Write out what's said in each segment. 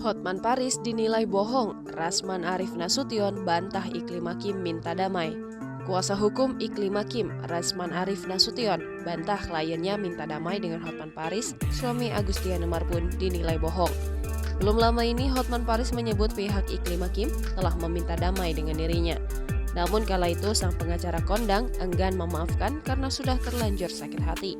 Hotman Paris dinilai bohong, Rasman Arif Nasution bantah Iklim Hakim minta damai. Kuasa hukum Iklim Hakim, Rasman Arif Nasution, bantah kliennya minta damai dengan Hotman Paris, suami Agustiana Marbun dinilai bohong. Belum lama ini Hotman Paris menyebut pihak Iklim Hakim telah meminta damai dengan dirinya. Namun kala itu sang pengacara kondang enggan memaafkan karena sudah terlanjur sakit hati.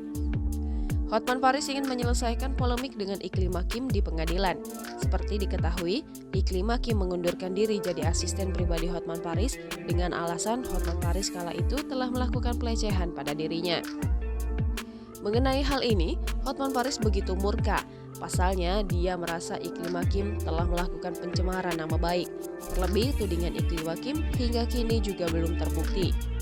Hotman Paris ingin menyelesaikan polemik dengan Iklim Hakim di pengadilan. Seperti diketahui, Iklim Hakim mengundurkan diri jadi asisten pribadi Hotman Paris dengan alasan Hotman Paris kala itu telah melakukan pelecehan pada dirinya. Mengenai hal ini, Hotman Paris begitu murka. Pasalnya, dia merasa Iklim Hakim telah melakukan pencemaran nama baik. Terlebih, tudingan Iklim Hakim hingga kini juga belum terbukti.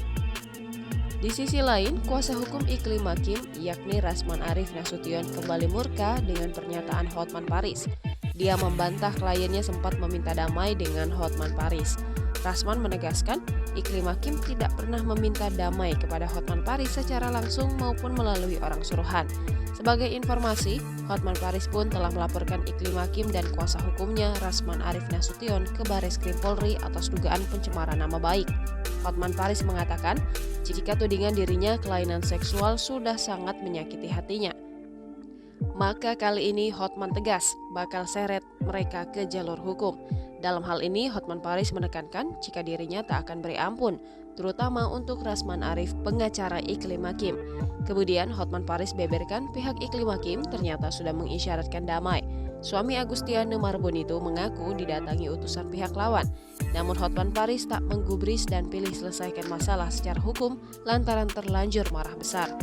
Di sisi lain, kuasa hukum Iklim Hakim, yakni Rasman Arif Nasution, kembali murka dengan pernyataan Hotman Paris. Dia membantah kliennya sempat meminta damai dengan Hotman Paris. Rasman menegaskan, Iklim Hakim tidak pernah meminta damai kepada Hotman Paris secara langsung maupun melalui orang suruhan. Sebagai informasi, Hotman Paris pun telah melaporkan Iklim Hakim dan kuasa hukumnya Rasman Arif Nasution ke Bareskrim Polri atas dugaan pencemaran nama baik. Hotman Paris mengatakan, jika tudingan dirinya kelainan seksual sudah sangat menyakiti hatinya. Maka kali ini Hotman tegas bakal seret mereka ke jalur hukum. Dalam hal ini Hotman Paris menekankan jika dirinya tak akan beri ampun, terutama untuk Rasman Arif, pengacara Iklim Hakim. Kemudian Hotman Paris beberkan pihak Iklim Hakim ternyata sudah mengisyaratkan damai. Suami Agustiana Marbun itu mengaku didatangi utusan pihak lawan. Namun Hotman Paris tak menggubris dan pilih selesaikan masalah secara hukum lantaran terlanjur marah besar.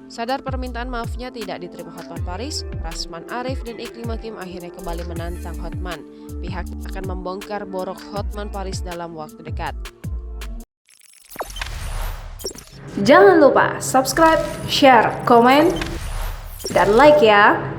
Sadar permintaan maafnya tidak diterima Hotman Paris, Rasman Arif dan Iklim Hakim akhirnya kembali menantang Hotman. Pihak akan membongkar borok Hotman Paris dalam waktu dekat. Jangan lupa subscribe, share, komen, dan like ya!